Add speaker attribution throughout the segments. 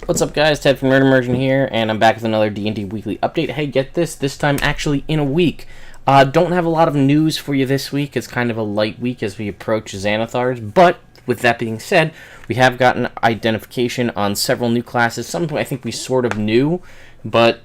Speaker 1: What's up, guys? Ted from Immersion here, and I'm back with another D&D weekly update. Hey, get this time actually in a week. Don't have a lot of news for you this week. It's kind of a light week as we approach Xanathars, but with that being said, we have gotten identification on several new classes. Some I think we sort of knew, but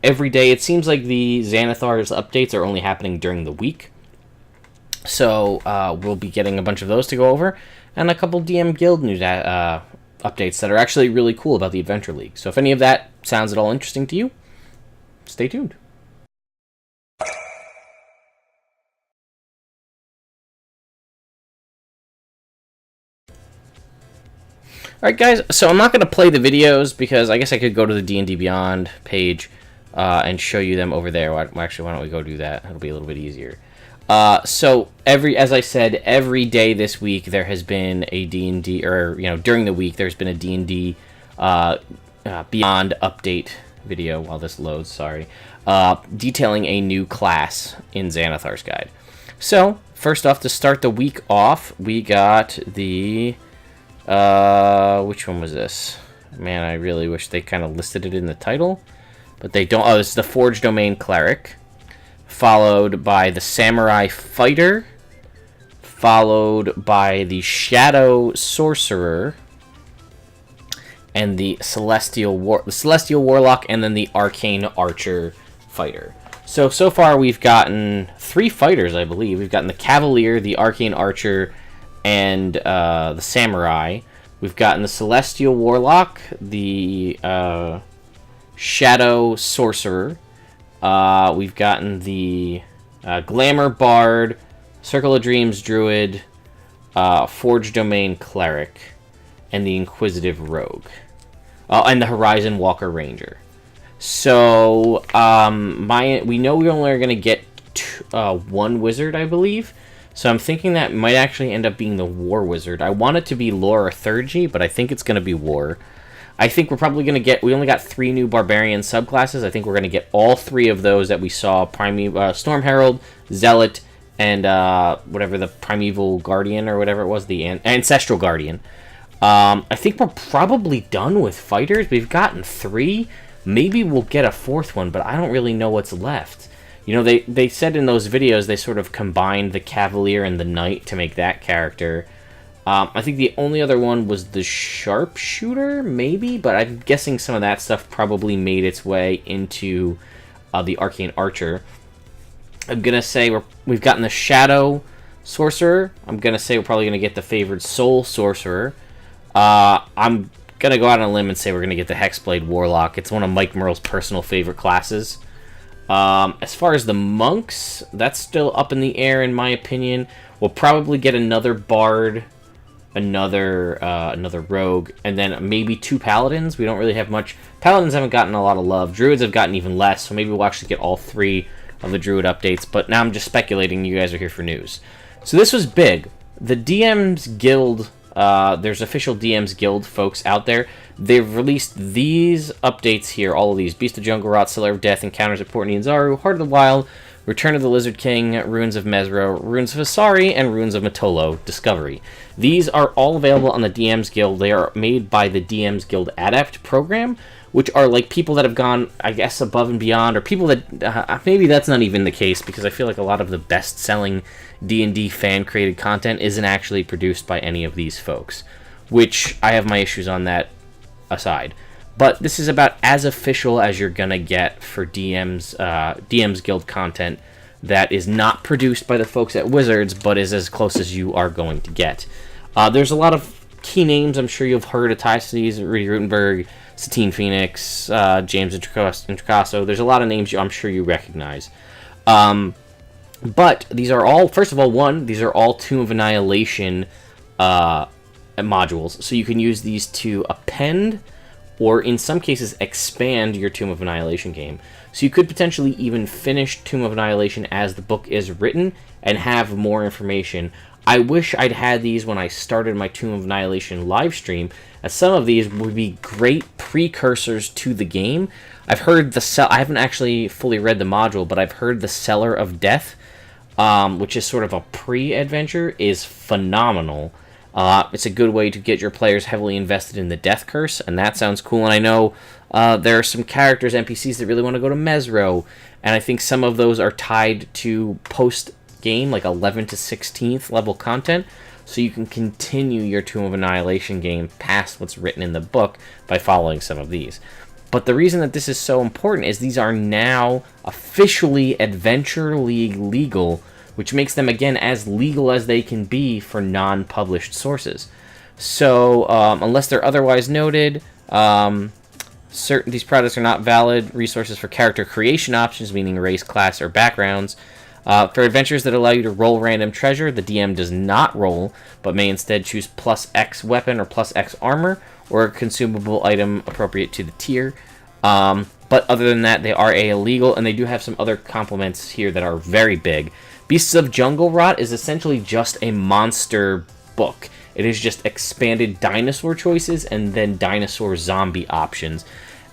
Speaker 1: every day it seems like the Xanathars updates are only happening during the week. So we'll be getting a bunch of those to go over, and a couple DM Guild news updates that are actually really cool about the Adventure League. So if any of that sounds at all interesting to you, stay tuned. Alright guys, so I'm not going to play the videos because I guess I could go to the D&D Beyond page and show you them over there. Actually, why don't we go do that? It'll be a little bit easier. So as I said, every day this week there has been a D&D, or during the week there's been a D&D Beyond update video while this loads. Sorry, detailing a new class in Xanathar's Guide. So first off, to start the week off, we got the which one was this? Man, I really wish they kind of listed it in the title, but they don't. Oh, this is the Forge Domain Cleric, followed by the Samurai Fighter, followed by the Shadow Sorcerer, and the Celestial Warlock, and then the Arcane Archer Fighter. So far we've gotten 3 fighters, I believe. We've gotten the Cavalier, the Arcane Archer, and the Samurai. We've gotten the Celestial Warlock, the Shadow Sorcerer. We've gotten the Glamour Bard, Circle of Dreams Druid, Forge Domain Cleric, and the Inquisitive Rogue. And the Horizon Walker Ranger. So, we know we only are going to get 1 wizard, I believe. So I'm thinking that might actually end up being the War Wizard. I want it to be Lore or Theurgy, but I think it's going to be War. I think we're probably going to get... We only got 3 new Barbarian subclasses. I think we're going to get all 3 of those that we saw. Storm Herald, Zealot, and whatever the Primeval Guardian or whatever it was. The Ancestral Guardian. I think we're probably done with fighters. We've gotten 3. Maybe we'll get a 4th one, but I don't really know what's left. They said in those videos they sort of combined the Cavalier and the Knight to make that character. I think the only other one was the Sharpshooter, maybe, but I'm guessing some of that stuff probably made its way into the Arcane Archer. I'm going to say we've gotten the Shadow Sorcerer. I'm going to say we're probably going to get the favored Soul Sorcerer. I'm going to go out on a limb and say we're going to get the Hexblade Warlock. It's one of Mike Merle's personal favorite classes. As far as the monks, that's still up in the air in my opinion. We'll probably get another Bard, another Rogue, and then maybe 2 Paladins. We don't really have much. Paladins haven't gotten a lot of love. Druids have gotten even less, so maybe we'll actually get all 3 of the Druid updates. But now I'm just speculating. You guys are here for news. So this was big. The DM's Guild, there's official DM's Guild folks out there. They've released these updates here, all of these. Beast of Jungle Rot, Cellar of Death, Encounters at Port Nianzaru, Heart of the Wild, Return of the Lizard King, Ruins of Mesro, Ruins of Asari, and Ruins of Matolo Discovery. These are all available on the DM's Guild. They are made by the DM's Guild Adept program, which are like people that have gone, I guess, above and beyond, or people that, maybe that's not even the case, because I feel like a lot of the best-selling D&D fan-created content isn't actually produced by any of these folks, which I have my issues on that aside. But this is about as official as you're gonna get for DM's Guild content that is not produced by the folks at Wizards, but is as close as you are going to get. There's a lot of key names I'm sure you've heard of: Tysis, Rudy Rutenberg, Satine Phoenix, James Intricasso. There's a lot of names I'm sure you recognize. But these are all, first of all, these are all Tomb of Annihilation modules, so you can use these to append or in some cases expand your Tomb of Annihilation game. So you could potentially even finish Tomb of Annihilation as the book is written and have more information. I wish I'd had these when I started my Tomb of Annihilation live stream, as some of these would be great precursors to the game. I've heard I haven't actually fully read the module, but I've heard the Cellar of Death, which is sort of a pre-adventure, is phenomenal. It's a good way to get your players heavily invested in the Death Curse, and that sounds cool. And I know there are some characters, NPCs, that really want to go to Mesro, and I think some of those are tied to post-game, like 11 to 16th level content, so you can continue your Tomb of Annihilation game past what's written in the book by following some of these. But the reason that this is so important is these are now officially Adventure League legal, which makes them, again, as legal as they can be for non-published sources. So, unless they're otherwise noted, these products are not valid resources for character creation options, meaning race, class, or backgrounds. For adventures that allow you to roll random treasure, the DM does not roll, but may instead choose plus X weapon or plus X armor, or a consumable item appropriate to the tier. But other than that, they are illegal, and they do have some other complements here that are very big. Beasts of Jungle Rot is essentially just a monster book. It is just expanded dinosaur choices and then dinosaur zombie options.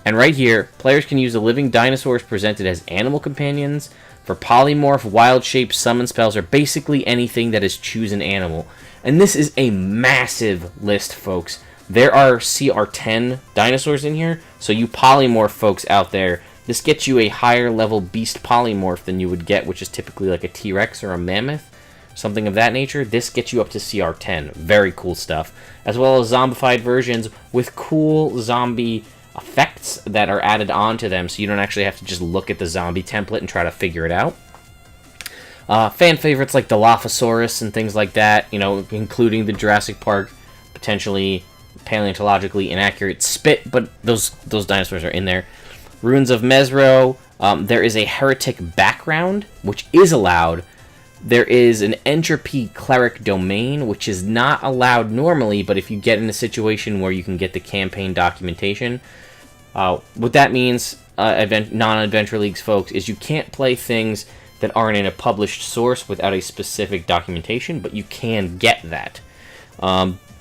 Speaker 1: And right here, players can use the living dinosaurs presented as animal companions for polymorph, wild shape, summon spells, or basically anything that is choose an animal. And this is a massive list, folks. There are CR10 dinosaurs in here, so you polymorph folks out there, this gets you a higher level beast polymorph than you would get, which is typically like a T-Rex or a mammoth, something of that nature. This gets you up to CR10. Very cool stuff. As well as zombified versions with cool zombie effects that are added onto them, so you don't actually have to just look at the zombie template and try to figure it out. Fan favorites like Dilophosaurus and things like that, you know, including the Jurassic Park, potentially paleontologically inaccurate spit, but those dinosaurs are in there. Ruins of Mesro, there is a heretic background, which is allowed. There is an entropy cleric domain, which is not allowed normally, but if you get in a situation where you can get the campaign documentation, what that means, non-Adventure Leagues folks, is you can't play things that aren't in a published source without a specific documentation, but you can get that.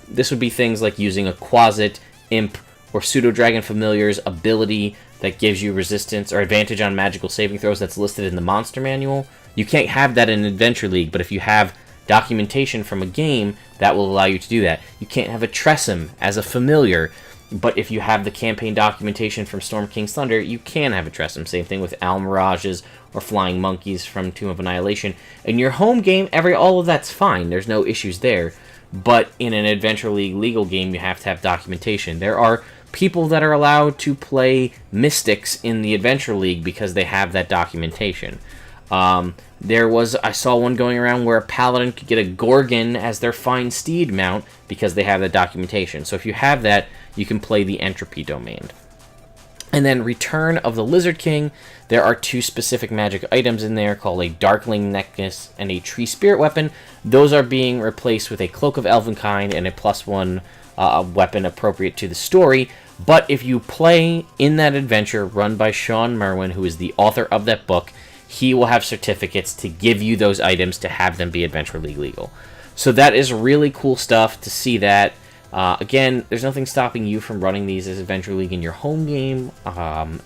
Speaker 1: This would be things like using a Quasit, Imp, or Pseudo-Dragon Familiar's ability that gives you resistance or advantage on magical saving throws that's listed in the monster manual. You can't have that in Adventure League, but if you have documentation from a game, that will allow you to do that. You can't have a Tressum as a familiar, but if you have the campaign documentation from Storm King's Thunder, you can have a Tressum. Same thing with Owl Mirages or Flying Monkeys from Tomb of Annihilation. In your home game, all of that's fine. There's no issues there. But in an Adventure League legal game, you have to have documentation. There are people that are allowed to play Mystics in the Adventure League because they have that documentation. I saw one going around where a Paladin could get a Gorgon as their fine steed mount because they have the documentation. So if you have that, you can play the Entropy domain. And then Return of the Lizard King, there are two specific magic items in there called a Darkling Necklace and a Tree Spirit Weapon. Those are being replaced with a Cloak of Elvenkind and a +1 weapon appropriate to the story. But if you play in that adventure run by Sean Merwin, who is the author of that book, he will have certificates to give you those items to have them be Adventure League legal. So that is really cool stuff to see that. Again, there's nothing stopping you from running these as Adventure League in your home game,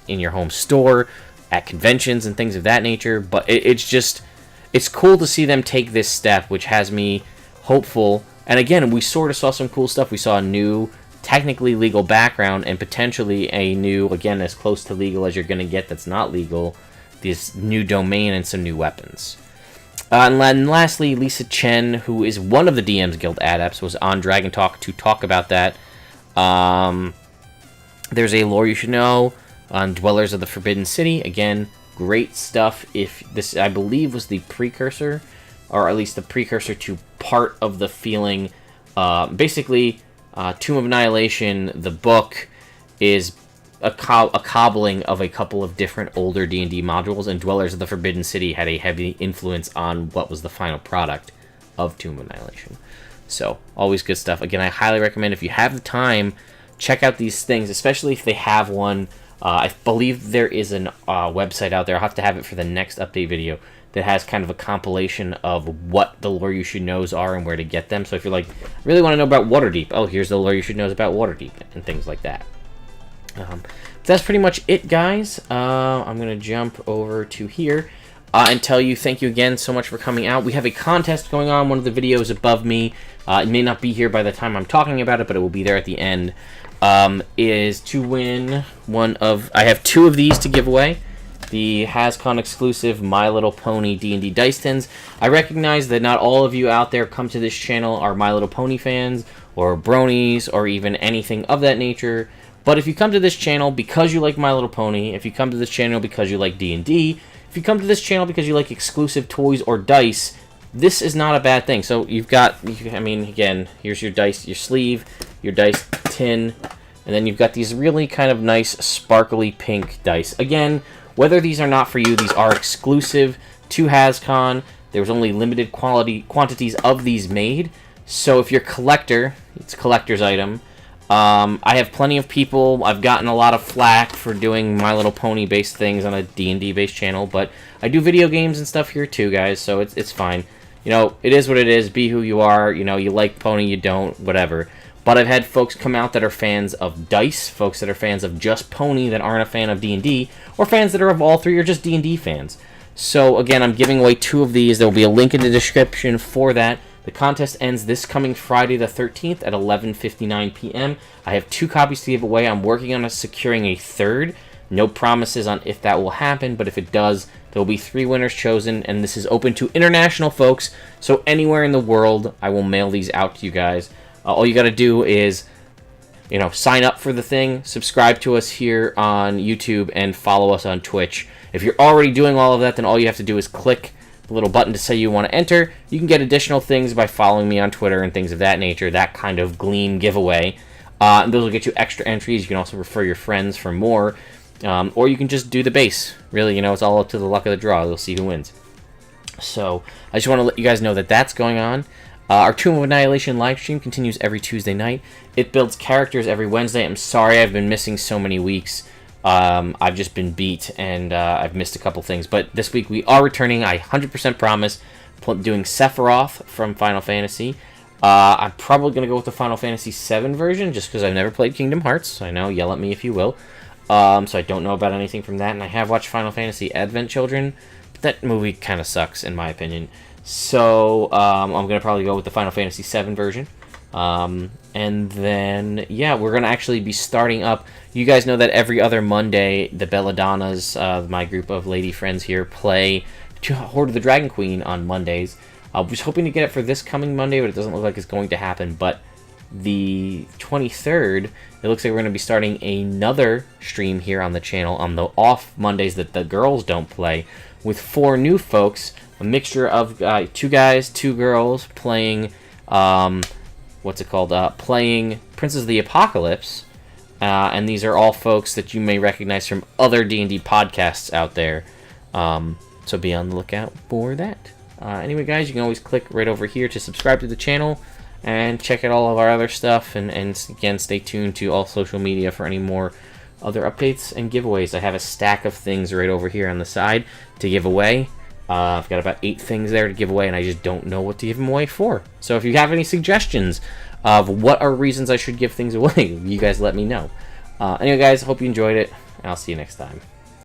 Speaker 1: in your home store, at conventions and things of that nature, but it's cool to see them take this step, which has me hopeful. And again, we sort of saw some cool stuff. We saw a new, technically legal background and potentially a new, again, as close to legal as you're going to get that's not legal, this new domain and some new weapons. And then lastly, Lysa Chen, who is one of the DM's Guild Adepts, was on Dragontalk to talk about that. There's a lore you should know on Dwellers of the Forbidden City. Again, great stuff. If this, I believe, was the precursor, or at least the precursor to part of the feeling. Basically, Tomb of Annihilation, the book, is a cobbling of a couple of different older D&D modules, and Dwellers of the Forbidden City had a heavy influence on what was the final product of Tomb of Annihilation. So, always good stuff. Again, I highly recommend, if you have the time, check out these things, especially if they have one. I believe there is a website out there, I'll have to have it for the next update video, that has kind of a compilation of what the lore you should knows are and where to get them. So if you're like, I really want to know about Waterdeep, oh, here's the lore you should knows about Waterdeep, and things like that. That's pretty much it, guys. I'm going to jump over to here. and tell you thank you again so much for coming out. We have a contest going on, one of the videos above me. It may not be here by the time I'm talking about it, but it will be there at the end. Is to win one of... I have 2 of these to give away. The HasCon exclusive My Little Pony D&D Dice Tins. I recognize that not all of you out there come to this channel are My Little Pony fans, or bronies, or even anything of that nature. But if you come to this channel because you like My Little Pony, if you come to this channel because you like D&D, if you come to this channel because you like exclusive toys or dice, this is not a bad thing. So you've got, I mean, again, here's your dice, your sleeve, your dice tin, and then you've got these really kind of nice sparkly pink dice. Again, whether these are not for you, these are exclusive to HasCon. There was only limited quantities of these made. So if you're a collector, it's a collector's item. I have plenty of people. I've gotten a lot of flack for doing My Little Pony based things on a D&D based channel, but I do video games and stuff here too, guys, so it's fine. You know, it is what it is. Be who you are. You know, you like Pony, you don't, whatever. But I've had folks come out that are fans of dice, folks that are fans of just Pony that aren't a fan of D&D, or fans that are of all 3 or just D&D fans. So again, I'm giving away 2 of these. There will be a link in the description for that. The contest ends this coming Friday the 13th at 11:59 p.m. I have 2 copies to give away. I'm working on securing a 3rd. No promises on if that will happen, but if it does, there will be 3 winners chosen, and this is open to international folks, so anywhere in the world, I will mail these out to you guys. All you got to do is, you know, sign up for the thing, subscribe to us here on YouTube, and follow us on Twitch. If you're already doing all of that, then all you have to do is click little button to say you want to enter. You can get additional things by following me on Twitter and things of that nature, that kind of Gleam giveaway. And those will get you extra entries. You can also refer your friends for more, or you can just do the base. Really, you know, it's all up to the luck of the draw. You'll see who wins. So I just want to let you guys know that that's going on. Our Tomb of Annihilation live stream continues every Tuesday night. It builds characters every Wednesday. I'm sorry I've been missing so many weeks. I've just been beat, and I've missed a couple things. But this week we are returning, I 100% promise, doing Sephiroth from Final Fantasy. I'm probably going to go with the Final Fantasy VII version, just because I've never played Kingdom Hearts. I know, yell at me if you will. So I don't know about anything from that, and I have watched Final Fantasy Advent Children, but that movie kind of sucks, in my opinion. So I'm going to probably go with the Final Fantasy VII version. And then, yeah, we're going to actually be starting up. You guys know that every other Monday, the Belladonnas, my group of lady friends here, play Horde of the Dragon Queen on Mondays. I was hoping to get it for this coming Monday, but it doesn't look like it's going to happen. But the 23rd, it looks like we're going to be starting another stream here on the channel on the off Mondays that the girls don't play, with 4 new folks, a mixture of 2 guys, 2 girls, playing... playing Princes of the Apocalypse, and these are all folks that you may recognize from other D&D podcasts out there, so be on the lookout for that. Anyway, guys, you can always click right over here to subscribe to the channel, and check out all of our other stuff, and again, stay tuned to all social media for any more other updates and giveaways. I have a stack of things right over here on the side to give away. I've got about 8 things there to give away, and I just don't know what to give them away for. So if you have any suggestions of what are reasons I should give things away, you guys let me know. Anyway, guys, hope you enjoyed it, and I'll see you next time.